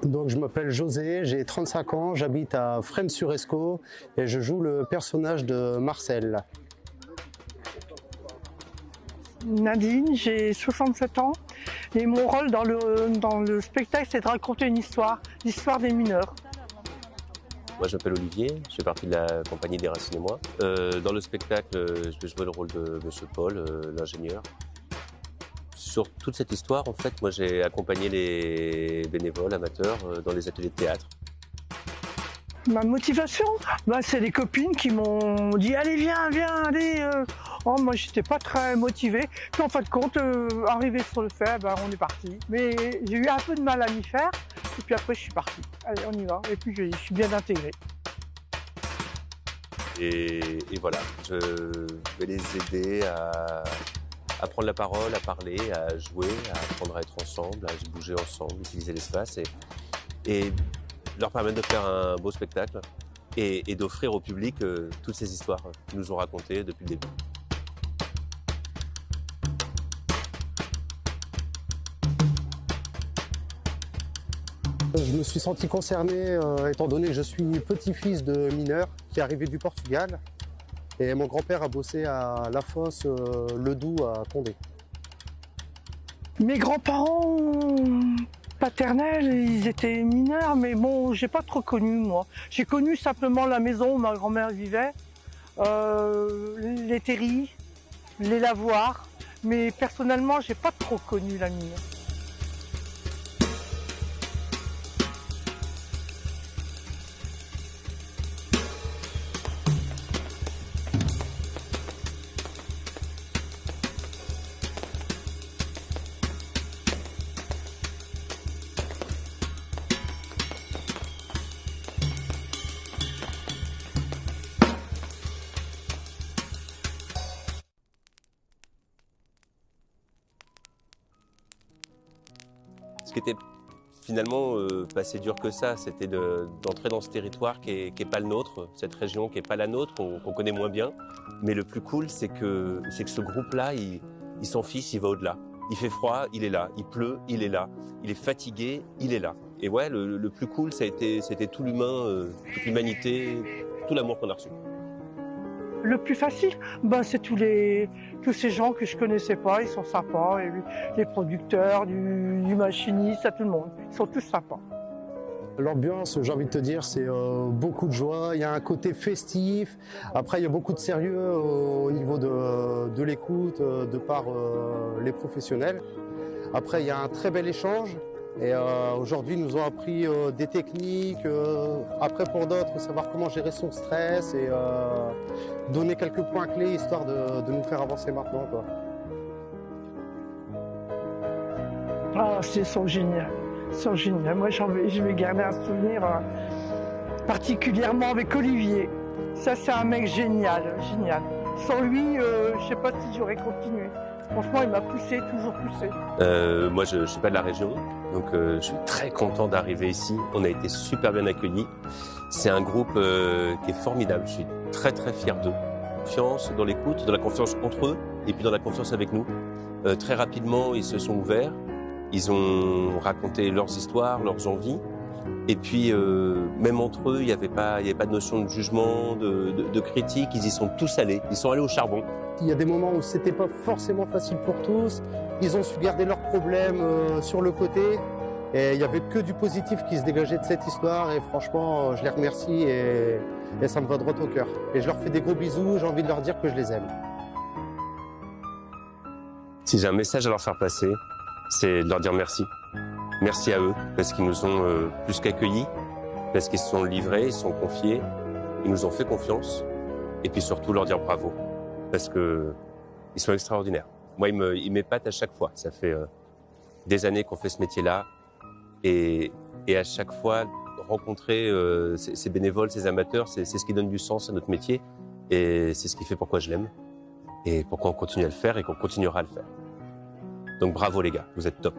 Donc je m'appelle José, j'ai 35 ans, j'habite à Fresnes-sur-Escaut et je joue le personnage de Marcel. Nadine, j'ai 67 ans et mon rôle dans le spectacle, c'est de raconter une histoire, l'histoire des mineurs. Moi, je m'appelle Olivier, je fais partie de la compagnie des Racines et moi. Dans le spectacle, je vais jouer le rôle de Monsieur Paul, l'ingénieur. Sur toute cette histoire, en fait, moi, j'ai accompagné les bénévoles, amateurs, dans les ateliers de théâtre. Ma motivation, c'est les copines qui m'ont dit « Allez, viens, allez !» Oh, moi, j'étais pas très motivée. Puis en fin de compte, arrivé sur le fait, on est parti. Mais j'ai eu un peu de mal à m'y faire. Et puis après, je suis partie. Allez, on y va. Et puis, je suis bien intégrée. Et voilà, je vais les aider à prendre la parole, à parler, à jouer, à apprendre à être ensemble, à se bouger ensemble, utiliser l'espace et leur permettre de faire un beau spectacle et d'offrir au public toutes ces histoires qu'ils nous ont racontées depuis le début. Je me suis senti concerné étant donné que je suis petit-fils de mineur qui est arrivé du Portugal et mon grand-père a bossé à la fosse Le Doubs à Condé. Mes grands-parents paternels, ils étaient mineurs, mais bon, j'ai pas trop connu moi. J'ai connu simplement la maison où ma grand-mère vivait, les terris, les lavoirs, mais personnellement, j'ai pas trop connu la mine. Ce qui était finalement pas si dur que ça, c'était d'entrer dans ce territoire qui est pas le nôtre, cette région qui est pas la nôtre, qu'on connaît moins bien. Mais le plus cool, c'est que ce groupe-là, il s'en fiche, il va au-delà. Il fait froid, il est là. Il pleut, il est là. Il est fatigué, il est là. Et ouais, le plus cool, c'était tout l'humain, toute l'humanité, tout l'amour qu'on a reçu. Le plus facile, c'est tous ces gens que je connaissais pas, ils sont sympas, et les producteurs, du machiniste, à tout le monde, ils sont tous sympas. L'ambiance, j'ai envie de te dire, c'est beaucoup de joie, il y a un côté festif, après il y a beaucoup de sérieux au niveau de l'écoute, de par les professionnels. Après il y a un très bel échange. Et aujourd'hui, ils nous ont appris des techniques, après pour d'autres, savoir comment gérer son stress et donner quelques points clés histoire de nous faire avancer maintenant, quoi. Ah, ils sont géniaux, Moi, je vais garder un souvenir particulièrement avec Olivier. Ça, c'est un mec génial. Sans lui, je sais pas si j'aurais continué. Franchement, il m'a poussé, toujours poussé. Moi, je suis pas de la région, donc je suis très content d'arriver ici. On a été super bien accueillis. C'est un groupe qui est formidable. Je suis très très fier d'eux. Confiance dans l'écoute, dans la confiance entre eux et puis dans la confiance avec nous. Très rapidement, ils se sont ouverts. Ils ont raconté leurs histoires, leurs envies. Et puis, même entre eux, il n'y avait pas de notion de jugement, de critique. Ils y sont tous allés. Ils sont allés au charbon. Il y a des moments où c'était pas forcément facile pour tous. Ils ont su garder leurs problèmes sur le côté. Et il y avait que du positif qui se dégageait de cette histoire. Et franchement, je les remercie et ça me va droit au cœur. Et je leur fais des gros bisous. J'ai envie de leur dire que je les aime. Si j'ai un message à leur faire passer, c'est de leur dire merci. Merci à eux, parce qu'ils nous ont plus qu'accueillis, parce qu'ils se sont livrés, ils se sont confiés, ils nous ont fait confiance, et puis surtout leur dire bravo, parce que ils sont extraordinaires. Moi, ils m'épatent à chaque fois. Ça fait des années qu'on fait ce métier-là, et à chaque fois, rencontrer ces bénévoles, ces amateurs, c'est ce qui donne du sens à notre métier, et c'est ce qui fait pourquoi je l'aime, et pourquoi on continue à le faire, et qu'on continuera à le faire. Donc bravo les gars, vous êtes top.